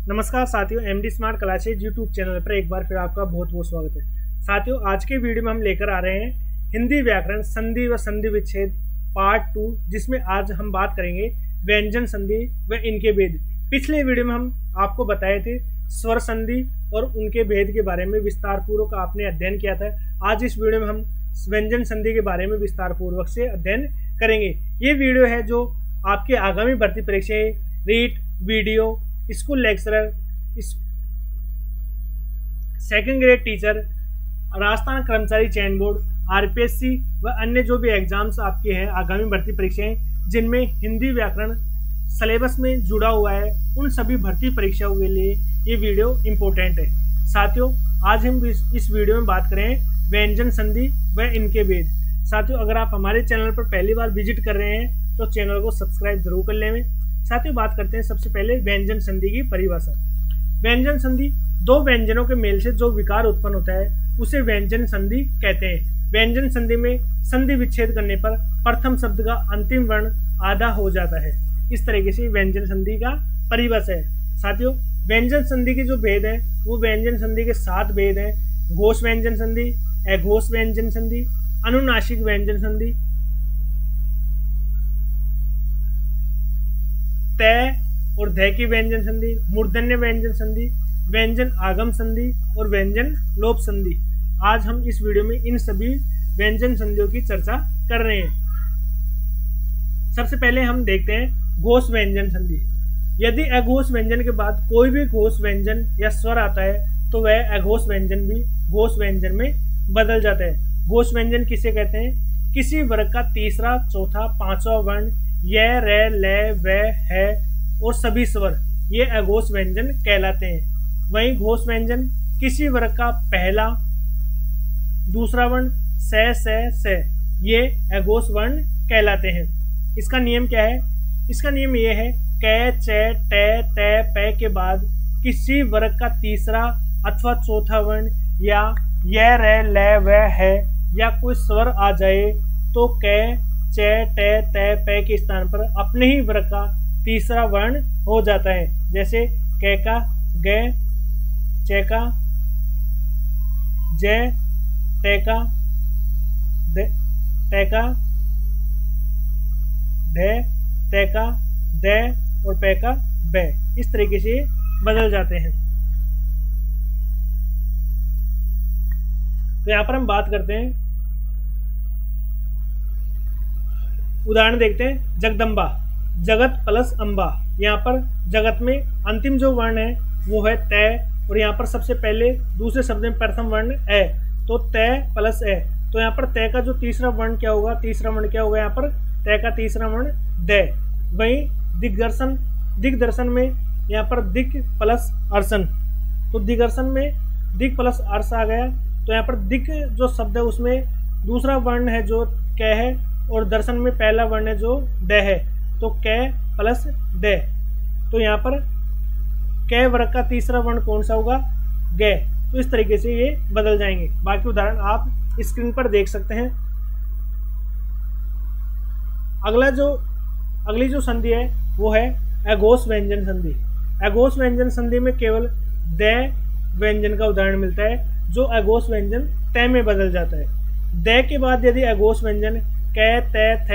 नमस्कार साथियों, MD smart classes YouTube channel पर एक बार फिर आपका बहुत बहुत स्वागत है। साथियों, आज के वीडियो में हम लेकर आ रहे हैं हिंदी व्याकरण संधि व संधि विच्छेद पार्ट 2, जिसमें आज हम बात करेंगे व्यंजन संधि व इनके भेद। पिछले वीडियो में हम आपको बताए थे स्वर संधि और उनके भेद के बारे में विस्तार पूर्वक आपने अध्ययन किया था। आज इस वीडियो में हम व्यंजन संधि के बारे में विस्तार पूर्वक से अध्ययन करेंगे। ये वीडियो है जो आपके आगामी भर्ती परीक्षाएं, REET, VDO, school lecturer, second grade teacher, Rajasthan कर्मचारी चयन बोर्ड, आरपीएससी व अन्य जो भी एग्जाम्स आपके हैं आगामी भर्ती परीक्षाएं जिनमें हिंदी व्याकरण सिलेबस में जुड़ा हुआ है, उन सभी भर्ती परीक्षाओं के लिए ये वीडियो इम्पोर्टेंट है। साथियों, आज हम इस वीडियो में बात करें व्यंजन संधि व इनके भेद। साथियों, अगर आप हमारे चैनल पर पहली बार विजिट कर रहे हैं तो चैनल को सब्सक्राइब जरूर कर लें। साथियों, बात करते हैं सबसे पहले व्यंजन संधि की परिभाषा। व्यंजन संधि दो व्यंजनों के मेल से जो विकार उत्पन्न होता है उसे व्यंजन संधि कहते हैं। व्यंजन संधि में संधि विच्छेद करने पर प्रथम शब्द का अंतिम वर्ण आधा हो जाता है। इस तरीके से व्यंजन संधि का परिभाषा है। साथियों, व्यंजन संधि के जो भेद हैं वो व्यंजन संधि के 7 भेद हैं। घोष व्यंजन संधि, अघोष व्यंजन संधि, अनुनासिक व्यंजन संधि, तय और ध की व्यंजन संधि, मूर्धन्य व्यंजन संधि, व्यंजन आगम संधि और व्यंजन लोप संधि। आज हम इस वीडियो में इन सभी व्यंजन संधियों की चर्चा कर रहे हैं। सबसे पहले हम देखते हैं घोष व्यंजन संधि। यदि अघोष व्यंजन के बाद कोई भी घोष व्यंजन या स्वर आता है तो वह अघोष व्यंजन भी घोष व्यंजन में बदल जाता है। घोष व्यंजन किसे कहते हैं? किसी वर्ग का तीसरा, चौथा, पांचवा वर्ण य, र, ल, व, है और सभी स्वर ये अघोष व्यंजन कहलाते हैं। वहीं घोष व्यंजन किसी वर्ग का पहला, दूसरा वर्ण स ये अघोष वर्ण कहलाते हैं। इसका नियम क्या है? इसका नियम ये है क, च, ट, त, प के बाद किसी वर्ग का तीसरा अथवा चौथा वर्ण या य, र, ल, व, है या कोई स्वर आ जाए तो क, च, ट, त, प के स्थान पर अपने ही वर्ग का तीसरा वर्ण हो जाता है। जैसे क का ग, च का ज, ट का ध, ट का ढ, त का द और प का ब। इस तरीके से बदल जाते हैं। तो यहाँ पर हम बात करते हैं, उदाहरण देखते हैं। जगदम्बा, जगत प्लस अम्बा। यहाँ पर जगत में अंतिम जो वर्ण है वो है तय और यहाँ पर सबसे पहले दूसरे शब्द में प्रथम वर्ण है तो तय प्लस है। तो यहाँ पर तय का जो तीसरा वर्ण क्या होगा? तीसरा वर्ण क्या होगा? यहाँ पर तय का तीसरा वर्ण द। वहीं दिग्दर्शन, दिग्दर्शन में यहाँ पर दिक प्लस अर्शन, तो दिग्दर्शन में दिक प्लस अर्श आ गया। तो यहाँ पर दिक जो शब्द है उसमें दूसरा वर्ण है जो क है और दर्शन में पहला वर्ण है जो द है, तो क प्लस द। तो यहाँ पर क वर्ग का तीसरा वर्ण कौन सा होगा? ग। तो इस तरीके से ये बदल जाएंगे। बाकी उदाहरण आप स्क्रीन पर देख सकते हैं। अगली जो संधि है वो है अघोष व्यंजन संधि। अघोष व्यंजन संधि में केवल द व्यंजन का उदाहरण मिलता है जो अघोष व्यंजन त में बदल जाता है। द के बाद यदि अघोष व्यंजन क, त, थ,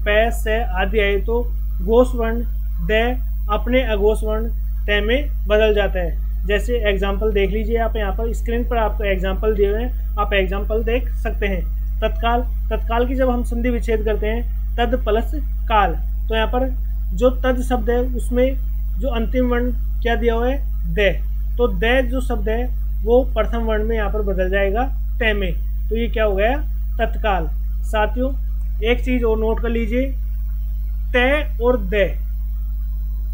प, स आदि आए तो घोष वर्ण द अपने अघोष वर्ण त में बदल जाता है। जैसे एग्जाम्पल देख लीजिए आप, यहाँ पर स्क्रीन पर आपको एग्जाम्पल दिए हुए हैं, आप एग्जाम्पल देख सकते हैं। तत्काल, तत्काल की जब हम संधि विच्छेद करते हैं तद प्लस काल, तो यहाँ पर जो तद शब्द है उसमें जो अंतिम वर्ण क्या दिया हुआ है? द। तो द जो शब्द है वो प्रथम वर्ण में यहाँ पर बदल जाएगा त में, तो ये क्या हो गया? तत्काल। साथियों, एक चीज और नोट कर लीजिए, त और द,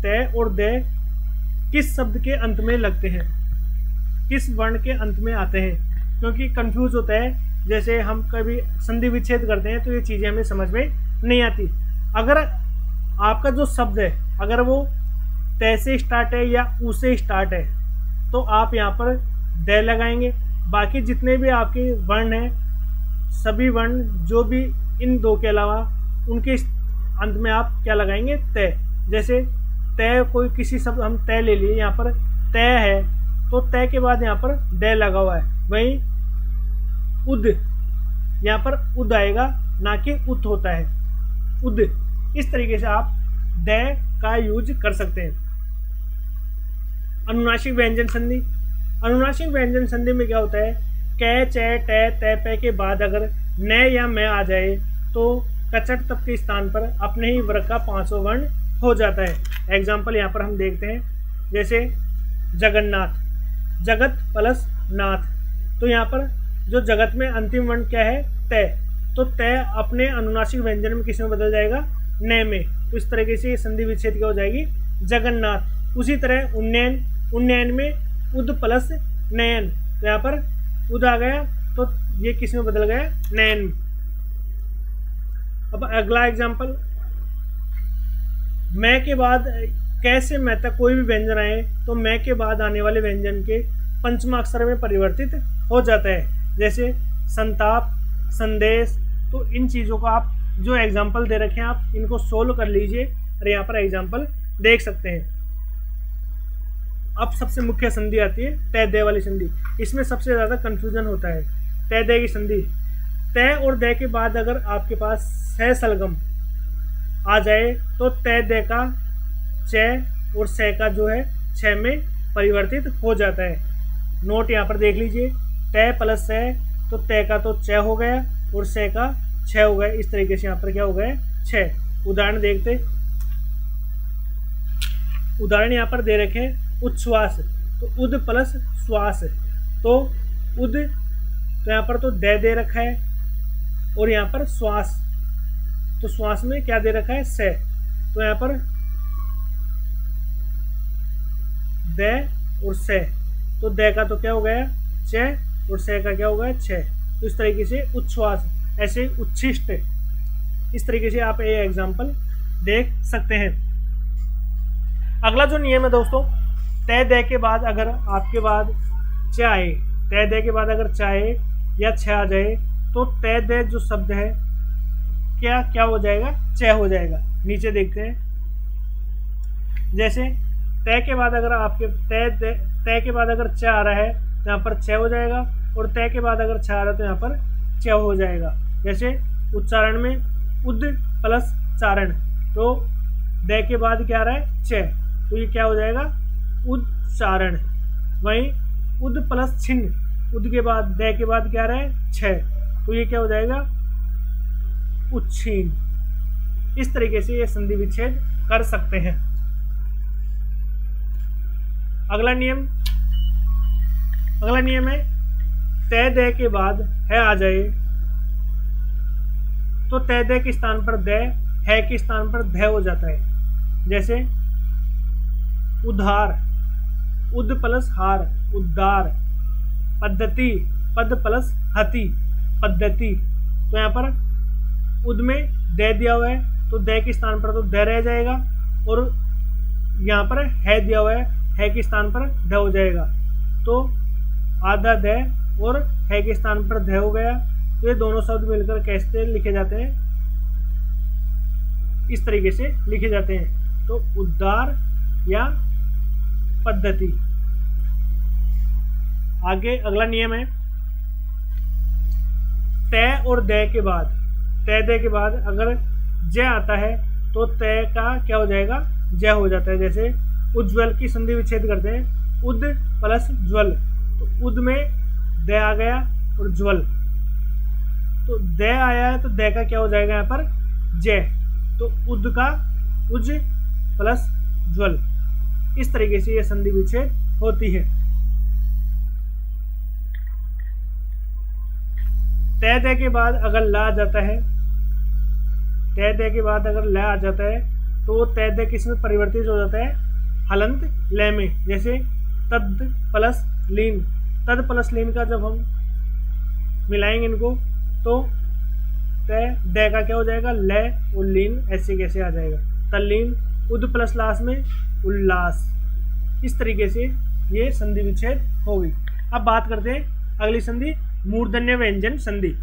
त और द किस शब्द के अंत में लगते हैं, किस वर्ण के अंत में आते हैं, क्योंकि कंफ्यूज होता है। जैसे हम कभी संधि विच्छेद करते हैं तो ये चीजें हमें समझ में नहीं आती। अगर आपका जो शब्द है अगर वो त से स्टार्ट है या उ से स्टार्ट है तो आप यहाँ पर द लगाएंगे। बाकी जितने भी आपके वर्ण हैं, सभी वर्ण जो भी इन दो के अलावा उनके अंत में आप क्या लगाएंगे? त। जैसे तय, कोई किसी शब्द हम तय ले लिए, यहाँ पर तय है तो तय के बाद यहाँ पर दे लगा हुआ है, वहीं उद यहाँ पर उद आएगा, ना कि उत होता है, उद। इस तरीके से आप दे का यूज कर सकते हैं। अनुनासिक व्यंजन संधि। अनुनासिक व्यंजन संधि में क्या होता है, कै चे टे तै पे के बाद अगर न या मैं आ जाए तो कचट तप के स्थान पर अपने ही वर्ग का 5वां वर्ण हो जाता है। एग्जाम्पल यहाँ पर हम देखते हैं, जैसे जगन्नाथ, जगत प्लस नाथ, तो यहाँ पर जो जगत में अंतिम वर्ण क्या है, तय, तो तय अपने अनुनासिक व्यंजन में किस में बदल जाएगा, न में। तो इस तरीके से ये संधि विच्छेद क्या हो जाएगी, जगन्नाथ। उसी तरह उन्नयन, उन्नयन में उद प्लस नयन, तो यहाँ पर उद आ गया तो ये किस में बदल गया, नयन। अब अगला एग्जाम्पल, मैं के बाद कैसे मैं तक कोई भी व्यंजन आए तो मैं के बाद आने वाले व्यंजन के पंचमा अक्षर में परिवर्तित हो जाता है, जैसे संताप, संदेश। तो इन चीज़ों को आप जो एग्जाम्पल दे रखे हैं आप इनको सोल्व कर लीजिए और यहाँ पर एग्जाम्पल देख सकते हैं। अब सबसे मुख्य संधि आती है तय दे वाली संधि। इसमें सबसे ज़्यादा कन्फ्यूजन होता है तय दे की संधि। तय और दे के बाद अगर आपके पास सह सलगम आ जाए तो तय दे का च और सह का जो है छ में परिवर्तित हो जाता है। नोट यहाँ पर देख लीजिए, तय प्लस सह, तो तय का तो च हो गया और सह का छ हो गया। इस तरीके से यहाँ पर क्या हो गया, छ। उदाहरण देखते, उदाहरण यहाँ पर दे रखे हैं, उच्छ्वास, तो उद प्लस श्वास, तो उद, तो यहाँ पर तो दे रखा है और यहाँ पर श्वास, तो श्वास में क्या दे रखा है, से, तो यहाँ पर दे और से, तो दे का तो क्या हो गया च और से का क्या हो गया छ। तो इस तरीके से उच्छ्वास, ऐसे उच्छिष्ट, इस तरीके से आप ये एग्जाम्पल देख सकते हैं। अगला जो नियम है दोस्तों, तय दे के बाद अगर आपके बाद च आए, तय दे के बाद अगर चाहे या छ आ जाए तो तय दे जो शब्द है क्या हो जाएगा, च हो जाएगा। नीचे देखते हैं, जैसे तय के बाद अगर आपके तय के बाद अगर च आ रहा है तो यहाँ पर छ हो जाएगा, और तय के बाद अगर छ आ रहा है तो यहाँ पर च हो जाएगा। जैसे उच्चारण में उद प्लस चारण, तो दे के बाद क्या आ रहा है, च, तो ये क्या हो जाएगा, उच्चारण। वहीं उद प्लस छिन्न, उद के बाद दे के बाद क्या आ रहा है, छ, तो ये क्या हो जाएगा, उच्छीन। इस तरीके से ये संधि विच्छेद कर सकते हैं। अगला नियम है, तय दे के बाद है आ जाए तो तय दे के स्थान पर दे, है के स्थान पर ध हो जाता है। जैसे उधार, उद प्लस हार, उद्धार। पद्धति, पद प्लस हति, पद्धति। तो यहाँ पर उद में दे दिया हुआ है तो दे के स्थान पर तो द रह जाएगा, और यहाँ पर है दिया हुआ है के स्थान पर ध हो जाएगा, तो आधा द और है के स्थान पर ध हो गया। तो ये दोनों शब्द मिलकर कैसे लिखे जाते हैं, इस तरीके से लिखे जाते हैं, तो उद्धार या पद्धति। आगे अगला नियम है, तय और दे के बाद, तय दे के बाद अगर ज आता है तो तय का क्या हो जाएगा, ज हो जाता है। जैसे उज्ज्वल की संधि विच्छेद करते हैं, उद प्लस ज्वल, तो उद में द आ गया और ज्वल, तो द आया है तो द का क्या हो जाएगा यहाँ पर ज, तो उद का उज प्लस ज्वल। इस तरीके से यह संधि विच्छेद होती है। तय दे के बाद अगर ला आ जाता है, तय दे के बाद अगर ला आ जाता है तो तय दे किस में परिवर्तित हो जाता है, हलंत लय में। जैसे तद प्लस लीन, तद प्लस लीन का जब हम मिलाएंगे इनको तो तय दे का क्या हो जाएगा, लय और लीन ऐसे कैसे आ जाएगा, तल्लीन। उद प्लस लास में उल्लास। इस तरीके से ये संधि विच्छेद होगी। अब बात करते हैं अगली संधि, मूर्धन्य व्यंजन संधि।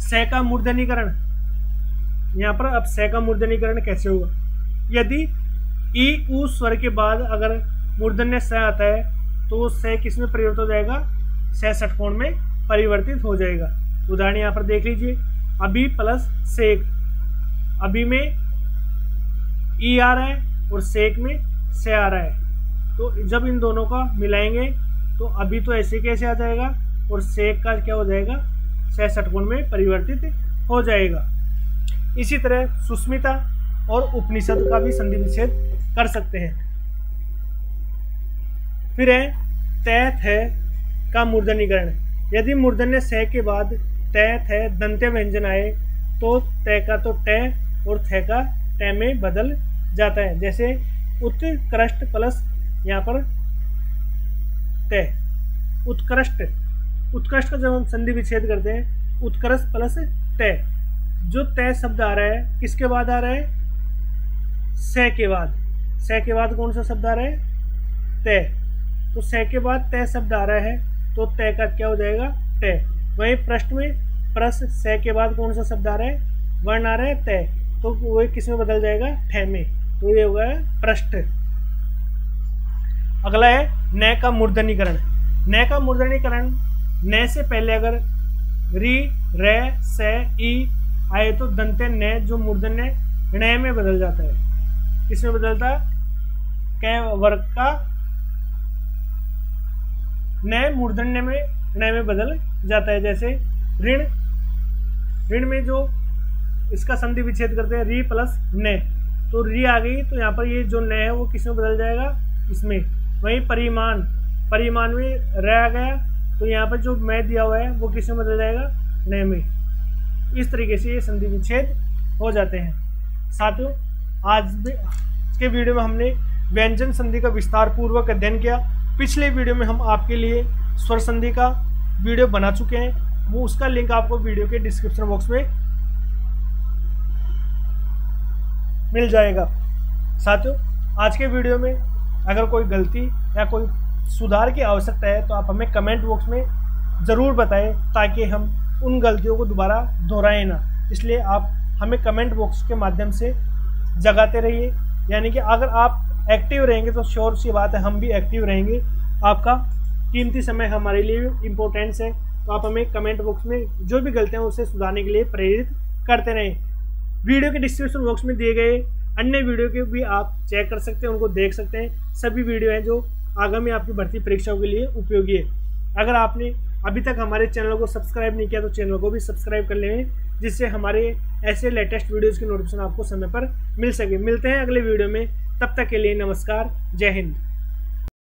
स का मूर्धनीकरण, यहाँ पर अब स का मूर्धनीकरण कैसे होगा, यदि ई उ स्वर के बाद अगर मूर्धन्य स आता है तो वो स किस में परिवर्तित हो जाएगा, स षटकोण में परिवर्तित हो जाएगा। उदाहरण यहाँ पर देख लीजिए, अभी प्लस सेक, अभी में ई आ रहा है और सेक में से आ रहा है, तो जब इन दोनों का मिलाएंगे तो अभी तो ऐसे कैसे आ जाएगा और सेक का क्या हो जाएगा, से षटकोण में परिवर्तित हो जाएगा। इसी तरह सुस्मिता और उपनिषद का भी संधि विच्छेद कर सकते हैं। फिर है तय थ का मूर्धनीकरण। यदि मूर्धन्य स के बाद तय थ दंत्य व्यंजन आए तो तय का तो ट और थ का ट में बदल जाता है। जैसे उत्कृष्ट प्लस यहाँ पर तय, उत्कृष्ट, उत्कृष्ट का जब हम संधि विच्छेद करते हैं उत्कृष्ट प्लस तय, जो तय शब्द आ रहा है किसके बाद आ रहा है, स के बाद। स के बाद कौन सा शब्द आ रहा है, तय, तो स के बाद तय शब्द आ रहा है तो तय का क्या हो जाएगा, तय। वहीं प्रश्न में प्रस स के बाद कौन सा शब्द आ रहा है, वर्ण आ रहा है तय, तो वो किस में बदल जाएगा, ठ में, तो ये होगा पृष्ठ। अगला है न का मूर्धनीकरण। न का मूर्धनीकरण, न से पहले अगर री रे से ई आए तो दंत्य न जो मूर्धन्य ण में बदल जाता है। किसमें बदलता है, क वर्ग का न मूर्धन्य में ण में बदल जाता है। जैसे ऋण, ऋण में जो इसका संधि विच्छेद करते हैं री प्लस न, तो री आ गई तो यहाँ पर ये जो न है वो किसमें बदल जाएगा, इसमें। वहीं परिमाण, परिमाण में र आ गया तो यहाँ पर जो मैं दिया हुआ है वो किसमें बदल जाएगा, न में। इस तरीके से ये संधि विच्छेद हो जाते हैं। साथियों, आज के वीडियो में हमने व्यंजन संधि का विस्तार पूर्वक अध्ययन किया। पिछले वीडियो में हम आपके लिए स्वर संधि का वीडियो बना चुके हैं, वो उसका लिंक आपको वीडियो के डिस्क्रिप्शन बॉक्स में मिल जाएगा। साथियों, आज के वीडियो में अगर कोई गलती या कोई सुधार की आवश्यकता है तो आप हमें कमेंट बॉक्स में ज़रूर बताएं ताकि हम उन गलतियों को दोबारा दोहराएं ना। इसलिए आप हमें कमेंट बॉक्स के माध्यम से जगाते रहिए, यानी कि अगर आप एक्टिव रहेंगे तो श्योर सी बात है हम भी एक्टिव रहेंगे। आपका कीमती समय हमारे लिए इम्पोर्टेंस है, तो आप हमें कमेंट बॉक्स में जो भी गलतियाँ हैं उसे सुधारने के लिए प्रेरित करते रहें। वीडियो के डिस्क्रिप्शन बॉक्स में दिए गए अन्य वीडियो के भी आप चेक कर सकते हैं, उनको देख सकते हैं। सभी वीडियो हैं जो आगामी आपकी भर्ती परीक्षाओं के लिए उपयोगी है। अगर आपने अभी तक हमारे चैनल को सब्सक्राइब नहीं किया तो चैनल को भी सब्सक्राइब कर लें, जिससे हमारे ऐसे लेटेस्ट वीडियोज़ की नोटिफिकेशन आपको समय पर मिल सके। मिलते हैं अगले वीडियो में, तब तक के लिए नमस्कार, जय हिंद।